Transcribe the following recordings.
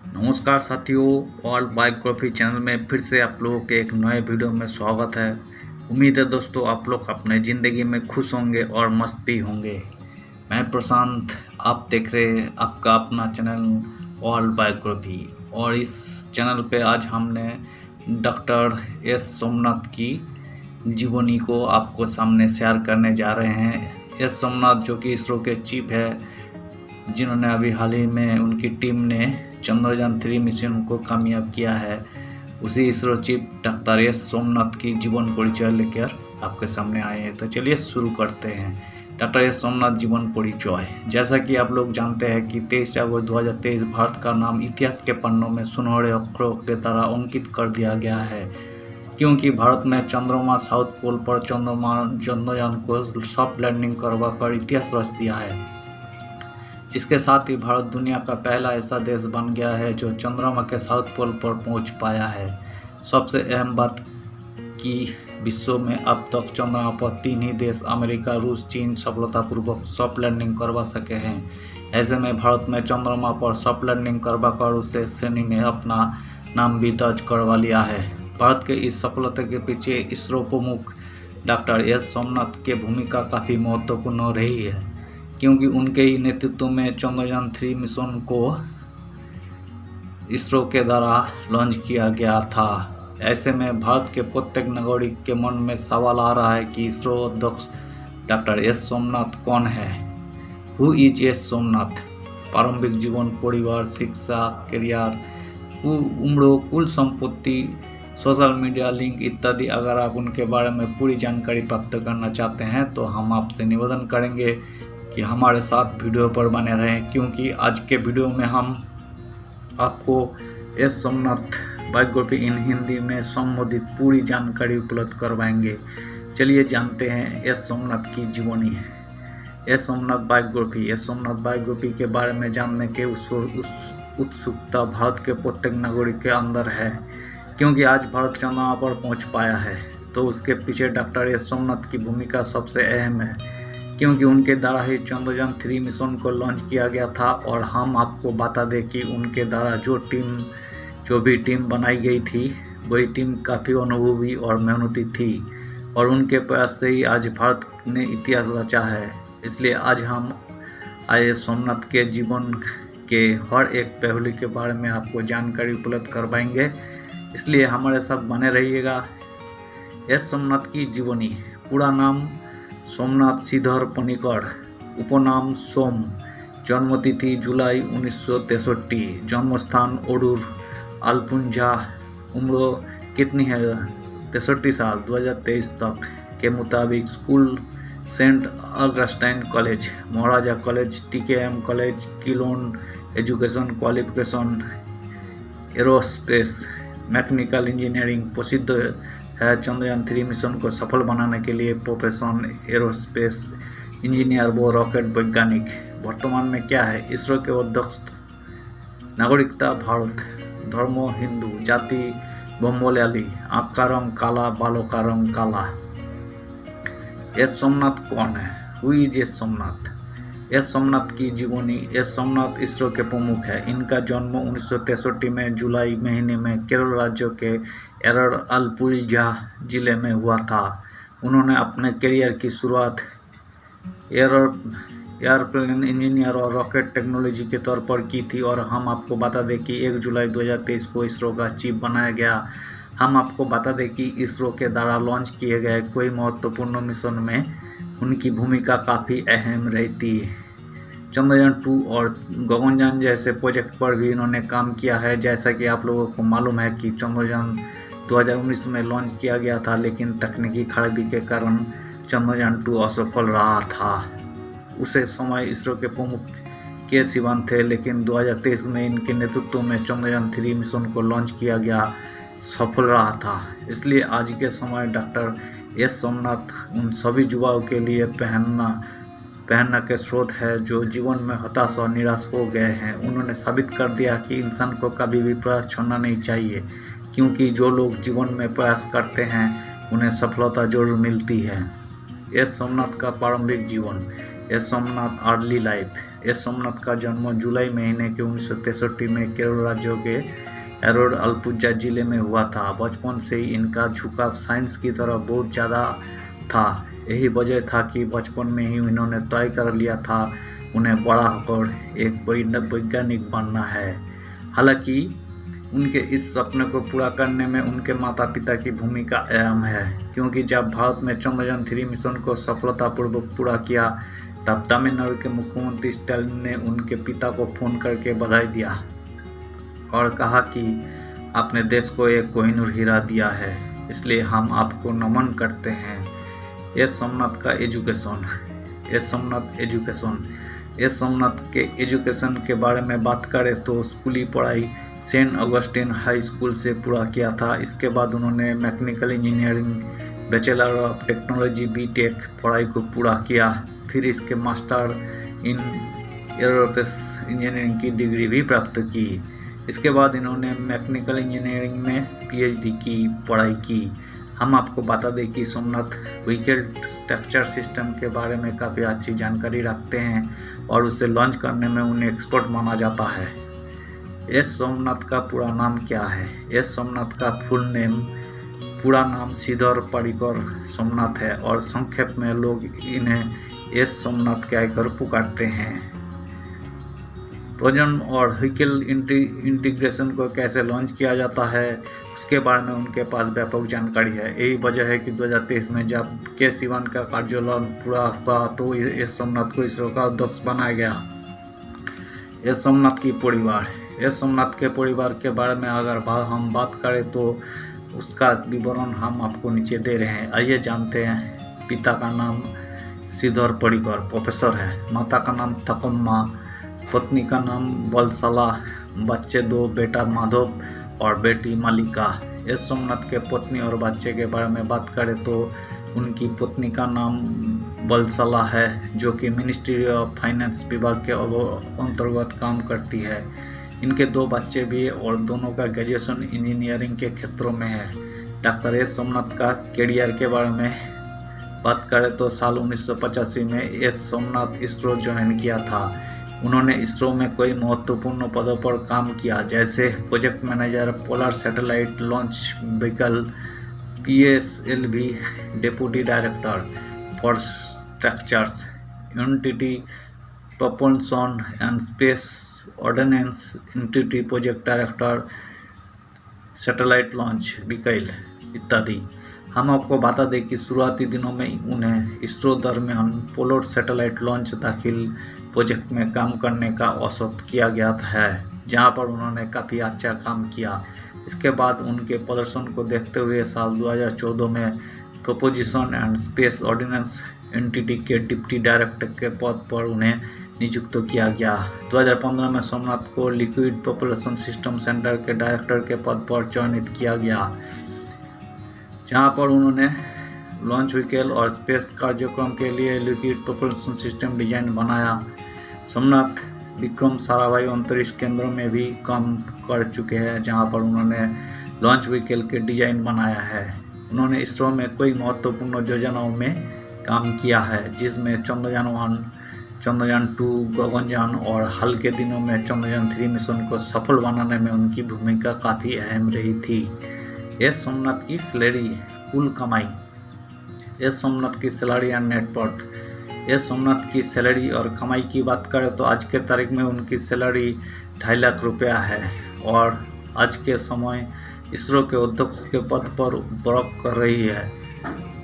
नमस्कार साथियों, world biography channel में फिर से आप लोगों के एक नए वीडियो में स्वागत है। उम्मीद है दोस्तों आप लोग अपने ज़िंदगी में खुश होंगे और मस्त भी होंगे। मैं प्रशांत, आप देख रहे हैं आपका अपना चैनल वर्ल्ड बायोग्राफी। और इस चैनल पे आज हमने डॉक्टर एस सोमनाथ की जीवनी को आपको सामने शेयर करने जा रहे हैं। एस सोमनाथ जो कि इसरो के चीफ है, जिन्होंने अभी हाल ही में उनकी टीम ने चंद्रयान 3 मिशन को कामयाब किया है, उसी ISRO chief doctor S Somnath की जीवन परिचय लेकर आपके सामने आए हैं। तो चलिए शुरू करते हैं। डॉक्टर एस सोमनाथ जीवन परिचय। जैसा कि आप लोग जानते हैं कि 23 अगस्त 2023 भारत का नाम इतिहास के पन्नों में सुनहरे अक्षरों के तरह अंकित कर दिया गया है, क्योंकि भारत में चंद्रमा साउथ पोल पर चंद्रयान को सॉफ्ट लैंडिंग करवाकर इतिहास रच दिया है, जिसके साथ ही भारत दुनिया का पहला ऐसा देश बन गया है जो चंद्रमा के साउथ पोल पर पहुंच पाया है। सबसे अहम बात कि विश्व में अब तक चंद्रमा पर 3 ही देश अमेरिका, रूस, चीन सफलतापूर्वक सॉफ्ट लैंडिंग करवा सके हैं। ऐसे में भारत में चंद्रमा पर सॉफ्ट लैंडिंग करवाकर उसे श्रेणी में अपना नाम भी दर्ज करवा लिया है। भारत के इस सफलता के पीछे इसरो प्रमुख डॉक्टर एस सोमनाथ की भूमिका काफ़ी महत्वपूर्ण रही है, क्योंकि उनके ही नेतृत्व में चंद्रयान 3 मिशन को इसरो के द्वारा लॉन्च किया गया था। ऐसे में भारत के प्रत्येक नागरिक के मन में सवाल आ रहा है कि इसरो अध्यक्ष डॉक्टर एस सोमनाथ कौन है। Who is S Somnath? प्रारंभिक जीवन, परिवार, शिक्षा, करियर, उम्र, कुल संपत्ति, सोशल मीडिया लिंक इत्यादि। अगर आप उनके बारे में पूरी जानकारी प्राप्त करना चाहते हैं तो हम आपसे निवेदन करेंगे कि हमारे साथ वीडियो पर बने रहें, क्योंकि आज के वीडियो में हम आपको एस सोमनाथ बायोग्राफी इन हिंदी में संबोधित पूरी जानकारी उपलब्ध करवाएंगे। चलिए जानते हैं एस सोमनाथ की जीवनी। S Somnath biography. S Somnath biography के बारे में जानने के उस उत्सुकता भारत के प्रत्येक नागरिक के अंदर है, क्योंकि आज भारत चंद्रमा पर पहुंच पाया है तो उसके पीछे डॉक्टर एस सोमनाथ की भूमिका सबसे अहम है, क्योंकि उनके द्वारा ही चंद्रयान 3 मिशन को लॉन्च किया गया था। और हम आपको बता दें कि उनके द्वारा जो भी टीम बनाई गई थी, वही टीम काफ़ी अनुभवी और मेहनती थी, और उनके प्रयास से ही आज भारत ने इतिहास रचा है। इसलिए आज हम एस सोमनाथ के जीवन के हर एक पहलू के बारे में आपको जानकारी उपलब्ध करवाएंगे, इसलिए हमारे साथ बने रहिएगा। एस सोमनाथ की जीवनी। पूरा नाम सोमनाथ श्रीधर पनिकर, उपनाम सोम, जन्मतिथि जुलाई 1963, जन्मस्थान ओडूर, अलपुंजा, उम्र कितनी है? 63 साल। 2023 तक के मुताबिक school saint Augustine college, Maharaja college, TKM college, Quilon, education qualification aerospace mechanical engineering. प्रसिद्ध है चंद्रयान 3 मिशन को सफल बनाने के लिए प्रोफेशन एरोस्पेस इंजीनियर व रॉकेट वैज्ञानिक। वर्तमान में क्या है? इसरो के अध्यक्ष। नागरिकता भारत, धर्म हिंदू, जाति बमोलियाली, आँख का रंग काला, बालों का रंग काला। एस सोमनाथ कौन है? Who is S Somnath? S Somnath की जीवनी। एस सोमनाथ इसरो के प्रमुख है। इनका जन्म 1963 में जुलाई महीने में केरल राज्य के एरर अलपुझा जिले में हुआ था। उन्होंने अपने करियर की शुरुआत एयरप्लेन इंजीनियर और रॉकेट टेक्नोलॉजी के तौर पर की थी। और हम आपको बता दें कि 1 जुलाई 2023 को इसरो का चीफ बनाया गया। हम आपको बता दें कि इसरो के द्वारा लॉन्च किए गए कोई महत्वपूर्ण मिशन में उनकी भूमिका काफ़ी अहम रहती है। चंद्रयान 2 और गगनयान जैसे प्रोजेक्ट पर भी इन्होंने काम किया है। जैसा कि आप लोगों को मालूम है कि चंद्रयान 2019 में लॉन्च किया गया था, लेकिन तकनीकी खराबी के कारण चंद्रयान 2 असफल रहा था। उसे समय इसरो के प्रमुख के सिवन थे, लेकिन 2023 में इनके नेतृत्व में चंद्रयान 3 मिशन को लॉन्च किया गया, सफल रहा था। इसलिए आज के समय डॉक्टर एस सोमनाथ उन सभी युवाओं के लिए प्रेरणा के स्रोत है जो जीवन में हताश और निराश हो गए हैं। उन्होंने साबित कर दिया कि इंसान को कभी भी प्रयास छोड़ना नहीं चाहिए, क्योंकि जो लोग जीवन में प्रयास करते हैं उन्हें सफलता जरूर मिलती है। एस सोमनाथ का प्रारंभिक जीवन। S Somnath early life. S Somnath का जन्म जुलाई महीने के 1963 में केरल राज्य के एरोड अलपुजा जिले में हुआ था। बचपन से ही इनका झुकाव साइंस की तरफ बहुत ज़्यादा था। यही वजह था कि बचपन में ही इन्होंने तय कर लिया था उन्हें बड़ा होकर एक वैज्ञानिक बनना है। हालांकि उनके इस सपने को पूरा करने में उनके माता पिता की भूमिका अहम है, क्योंकि जब भारत में चंद्रयान 3 मिशन को सफलतापूर्वक पूरा किया तब तमिलनाडु के मुख्यमंत्री स्टालिन ने उनके पिता को फ़ोन करके बधाई दिया और कहा कि आपने देश को एक कोहिनूर हीरा दिया है, इसलिए हम आपको नमन करते हैं। एस सोमनाथ का एजुकेशन। एस सोमनाथ के एजुकेशन के बारे में बात करें तो स्कूली पढ़ाई सेंट अगस्टिन हाई स्कूल से पूरा किया था। इसके बाद उन्होंने mechanical engineering bachelor of technology BTech पढ़ाई को पूरा किया। फिर इसके मास्टर इन एरोस्पेस इंजीनियरिंग की डिग्री भी प्राप्त की। इसके बाद इन्होंने मैकेनिकल इंजीनियरिंग में पीएचडी की पढ़ाई की। हम आपको बता दें कि सोमनाथ व्हीकल स्ट्रक्चर सिस्टम के बारे में काफ़ी अच्छी जानकारी रखते हैं और उसे लॉन्च करने में उन्हें एक्सपर्ट माना जाता है। एस सोमनाथ का पूरा नाम क्या है? एस सोमनाथ का पूरा नाम श्रीधर परिकर सोमनाथ है और संक्षेप में लोग इन्हें एस सोमनाथ कहकर पुकारते हैं। प्रोजन और व्हीकल इंटीग्रेशन को कैसे लॉन्च किया जाता है उसके बारे में उनके पास व्यापक जानकारी है। यही वजह है कि 2023 में जब के-सिवन का कार्यालय पूरा हुआ तो एस सोमनाथ को इसरो का अध्यक्ष बनाया गया। एस सोमनाथ की परिवार। एस सोमनाथ के परिवार के बारे में अगर हम बात करें तो उसका विवरण हम आपको नीचे दे रहे हैं। आइए जानते हैं। पिता का नाम श्रीधर परिकर प्रोफेसर है। माता का नाम थकुम्मा, पत्नी का नाम बलसला, बच्चे 2, बेटा माधव और बेटी मालिका। एस सोमनाथ के पत्नी और बच्चे के बारे में बात करें तो उनकी पत्नी का नाम बलसला है, जो कि मिनिस्ट्री ऑफ फाइनेंस विभाग के अंतर्गत काम करती है। इनके 2 बच्चे भी और दोनों का ग्रेजुएशन इंजीनियरिंग के क्षेत्रों में है। डॉक्टर एस सोमनाथ का कैरियर के बारे में बात करें तो साल 1985 में एस सोमनाथ इसरो ज्वाइन किया था। उन्होंने इसरो में कई महत्वपूर्ण पदों पर काम किया, जैसे project manager, polar satellite launch vehicle, PSLV deputy director for structures, unity propulsion and space ordnance unity project director, satellite launch vehicle इत्यादि। हम आपको बता दें कि शुरुआती दिनों में उन्हें इसरो दरमियान पोलर सैटेलाइट लॉन्च दाखिल प्रोजेक्ट में काम करने का अवसर किया गया है, जहां पर उन्होंने काफ़ी अच्छा काम किया। इसके बाद उनके प्रदर्शन को देखते हुए साल 2014 में proposition and space ordnance entity के डिप्टी डायरेक्टर के पद पर उन्हें नियुक्त किया गया। 2015 में सोमनाथ को लिक्विड प्रोपल्शन सिस्टम सेंटर के डायरेक्टर के पद पर चयनित किया गया, जहां पर उन्होंने लॉन्च व्हीकल और स्पेस कार्यक्रम के लिए लिक्विड प्रोपल्शन सिस्टम डिजाइन बनाया। सोमनाथ विक्रम साराभाई अंतरिक्ष केंद्र में भी काम कर चुके हैं, जहां पर उन्होंने लॉन्च व्हीकल के डिजाइन बनाया है। उन्होंने इसरो में कई महत्वपूर्ण योजनाओं में काम किया है, जिसमें चंद्रयान 1, चंद्रयान 2, गगनयान और हाल के दिनों में चंद्रयान 3 मिशन को सफल बनाने में उनकी भूमिका काफ़ी अहम रही थी। एस सोमनाथ की सैलरी, कुल कमाई। एस सोमनाथ की salary and net worth. S Somnath की सैलरी और कमाई की बात करें तो आज के तारीख में उनकी सैलरी 2.5 लाख रुपया है और आज के समय इसरो के अध्यक्ष के पद पर वर्क कर रही है।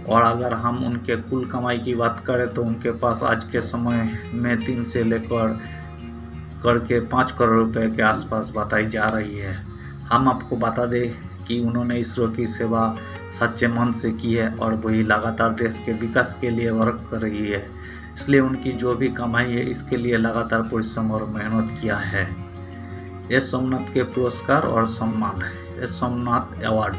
और अगर हम उनके कुल कमाई की बात करें तो उनके पास आज के समय में 3 से लेकर करके 5 करोड़ रुपए के आसपास बताई जा रही है। हम आपको बता दें कि उन्होंने इसरो की सेवा सच्चे मन से की है और वही लगातार देश के विकास के लिए वर्क कर रही है, इसलिए उनकी जो भी कमाई है इसके लिए लगातार परिश्रम और मेहनत किया है। एस सोमनाथ के पुरस्कार और सम्मान। S Somnath award.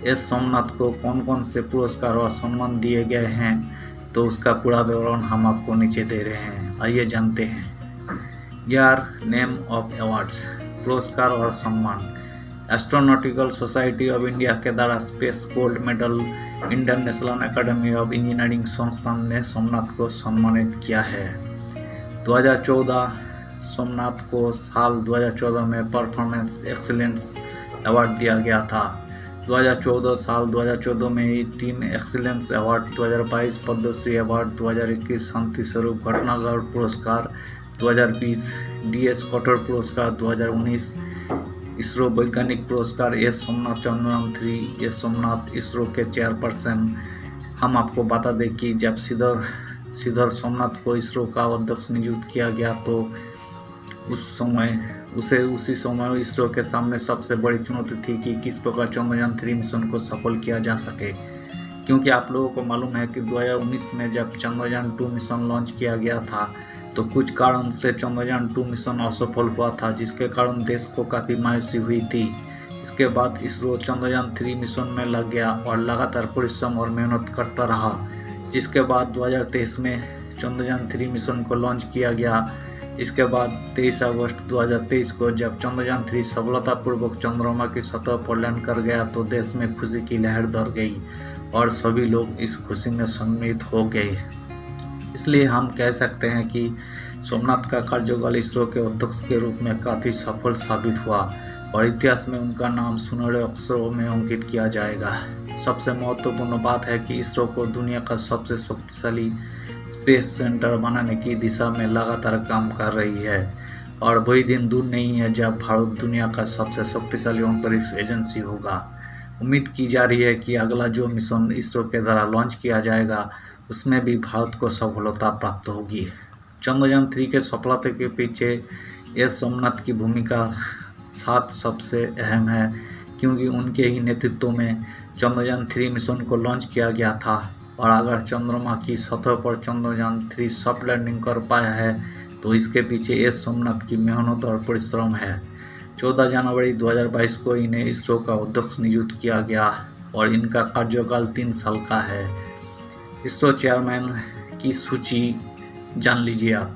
S Somnath को कौन कौन से पुरस्कार और सम्मान दिए गए हैं तो उसका पूरा विवरण हम आपको नीचे दे रहे हैं। आइए जानते हैं। यार नेम ऑफ अवार्ड्स। पुरस्कार और सम्मान। एस्ट्रोनॉटिकल सोसाइटी ऑफ इंडिया के द्वारा space gold medal Indian national academy of engineering संस्थान ने सोमनाथ को सम्मानित किया है। 2014 सोमनाथ को साल 2014 में परफॉर्मेंस एक्सीलेंस अवार्ड दिया गया था। 2014 में ही team excellence award, 2022 Padma Shri award, 2021 Shanti Swarup Bhatnagar पुरस्कार, 2020 DS कठोर पुरस्कार, 2019 इसरो वैज्ञानिक पुरस्कार। एस सोमनाथ चंद्रयान 3 एस सोमनाथ इसरो के चेयरपर्सन। हम आपको बता दें कि जब श्रीधर सोमनाथ को इसरो का अध्यक्ष नियुक्त किया गया तो उसी समय इसरो के सामने सबसे बड़ी चुनौती थी कि किस प्रकार चंद्रयान 3 मिशन को सफल किया जा सके, क्योंकि आप लोगों को मालूम है कि 2019 में जब चंद्रयान 2 मिशन लॉन्च किया गया था तो कुछ कारण से चंद्रयान 2 मिशन असफल हुआ था, जिसके कारण देश को काफ़ी मायूसी हुई थी। इसके बाद इसरो चंद्रयान 3 मिशन में लग गया और लगातार परिश्रम और मेहनत करता रहा, जिसके बाद 2023 में चंद्रयान 3 मिशन को लॉन्च किया गया। इसके बाद 23 अगस्त 2023 को जब चंद्रयान 3 सफलतापूर्वक चंद्रमा की सतह पर लैंड कर गया तो देश में खुशी की लहर दौड़ गई और सभी लोग इस खुशी में सम्मिलित हो गए। इसलिए हम कह सकते हैं कि सोमनाथ का कार्यकाल इसरो के अध्यक्ष के रूप में काफ़ी सफल साबित हुआ और इतिहास में उनका नाम सुनहरे अक्षरों में अंकित किया जाएगा। सबसे महत्वपूर्ण बात है कि इसरो को दुनिया का सबसे शक्तिशाली स्पेस सेंटर बनाने की दिशा में लगातार काम कर रही है और वही दिन दूर नहीं है जब भारत दुनिया का सबसे शक्तिशाली अंतरिक्ष एजेंसी होगा। उम्मीद की जा रही है कि अगला जो मिशन इसरो के द्वारा लॉन्च किया जाएगा उसमें भी भारत को सफलता प्राप्त होगी। चंद्रयान 3 के सफलता के पीछे एस सोमनाथ की भूमिका साथ सबसे अहम है, क्योंकि उनके ही नेतृत्व में चंद्रयान 3 मिशन को लॉन्च किया गया था और अगर चंद्रमा की सतह पर चंद्रयान 3 सॉफ्ट लैंडिंग कर पाया है तो इसके पीछे एस सोमनाथ की मेहनत और परिश्रम है। 14 जनवरी 2022 को इन्हें इसरो का अध्यक्ष नियुक्त किया गया और इनका कार्यकाल 3 साल का है। इसरो चेयरमैन की सूची जान लीजिए आप।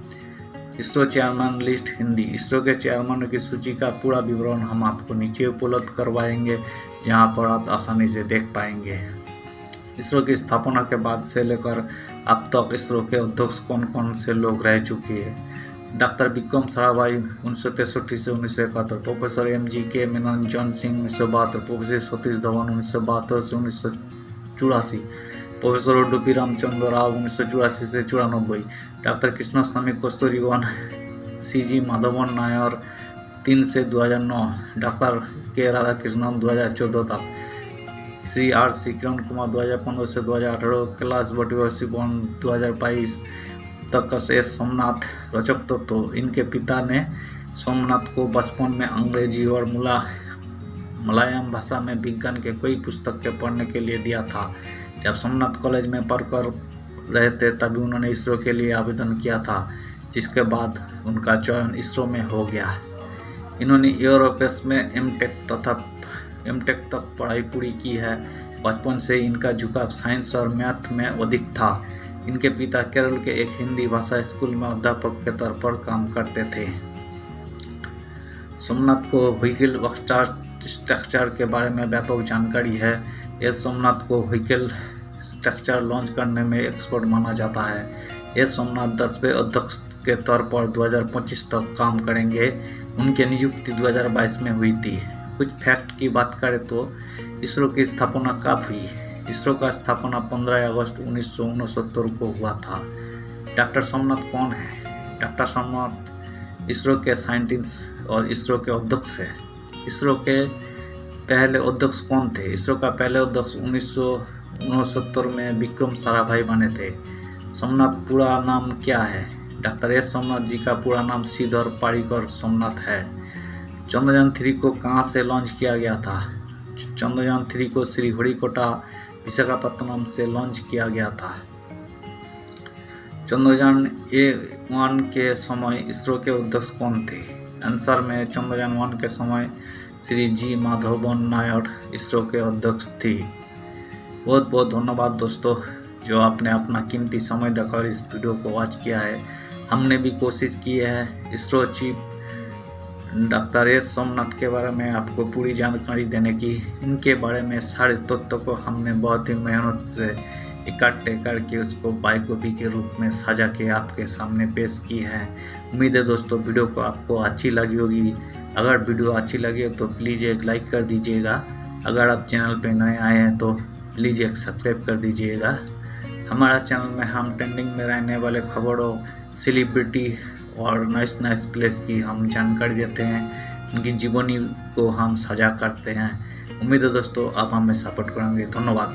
ISRO chairman list Hindi. इसरो के चेयरमैन की सूची का पूरा विवरण हम आपको नीचे उपलब्ध करवाएंगे, जहां पर आप आसानी से देख पाएंगे। इसरो की स्थापना के बाद से लेकर अब तक इसरो के अध्यक्ष कौन कौन से लोग रह चुके हैं। डॉक्टर विक्रम साराभाई 1963 से 1971, professor MGK Menon, John Singh 1972, professor Satish Dhawan 1972 से 1984, प्रोफेसर उडुपी रामचंद्र राव 1984 से 94, डॉक्टर कृष्णस्वामी कस्तूरीवन, CG माधवन नायर 3 से 2009, डॉक्टर K राधाकृष्णन 2014 तक, श्री RC किरण कुमार 2015 से 2018, कैलाश बटुआसीवन 2022 तक। एस सोमनाथ रचक तो इनके पिता ने सोमनाथ को बचपन में अंग्रेजी और मलयालम भाषा में विज्ञान के कई पुस्तकें पढ़ने के लिए दिया था। जब सोमनाथ कॉलेज में पढ़कर रहे थे तभी उन्होंने इसरो के लिए आवेदन किया था, जिसके बाद उनका चयन इसरो में हो गया। इन्होंने एयरोस्पेस में एमटेक तक पढ़ाई पूरी की है। बचपन से इनका झुकाव साइंस और मैथ में अधिक था। इनके पिता केरल के एक हिंदी भाषा स्कूल में अध्यापक के तौर पर काम करते थे। सोमनाथ को व्हीकल स्ट्रक्चर के बारे में व्यापक जानकारी है। एस सोमनाथ को व्हीकल स्ट्रक्चर लॉन्च करने में एक्सपर्ट माना जाता है। एस सोमनाथ 10वें अध्यक्ष के तौर पर 2025 तक काम करेंगे। उनकी नियुक्ति 2022 में हुई थी। कुछ फैक्ट की बात करें तो इसरो की स्थापना कब हुई। इसरो का स्थापना 15 अगस्त 1969 को हुआ था। डॉक्टर सोमनाथ कौन है। डॉक्टर सोमनाथ इसरो के साइंटिस्ट और इसरो के अध्यक्ष हैं। इसरो के पहले अध्यक्ष कौन थे। इसरो का पहले अध्यक्ष 1969 में विक्रम साराभाई बने थे। सोमनाथ पूरा नाम क्या है। डॉक्टर एस सोमनाथ जी का पूरा नाम श्रीधर पारिकर सोमनाथ है। चंद्रयान 3 को कहाँ से लॉन्च किया गया था। चंद्रयान 3 को श्रीहरिकोटा विशाखापत्तनम से लॉन्च किया गया था। चंद्रयान 1 के समय इसरो के अध्यक्ष कौन थे। आंसर में चंद्रयान 1 के समय श्री G माधवन नायर इसरो के अध्यक्ष थी। बहुत बहुत धन्यवाद दोस्तों, जो आपने अपना कीमती समय देकर इस वीडियो को वॉच किया है। हमने भी कोशिश की है ISRO chief doctor S Somnath के बारे में आपको पूरी जानकारी देने की। इनके बारे में सारे तथ्यों को हमने बहुत ही मेहनत से इकट्ठे करके उसको बायोकॉपी के रूप में सजा के आपके सामने पेश की है। उम्मीद है दोस्तों वीडियो को आपको अच्छी लगी होगी। अगर वीडियो अच्छी लगे तो प्लीज़ एक लाइक कर दीजिएगा। अगर आप चैनल पे नए आए हैं तो प्लीज़ एक सब्सक्राइब कर दीजिएगा। हमारा चैनल में हम ट्रेंडिंग में रहने वाले खबरों, सेलिब्रिटी और नाइस प्लेस की हम जानकारी देते हैं, उनकी जीवनी को हम साझा करते हैं। उम्मीद है दोस्तों आप हमें सपोर्ट करेंगे। धन्यवाद।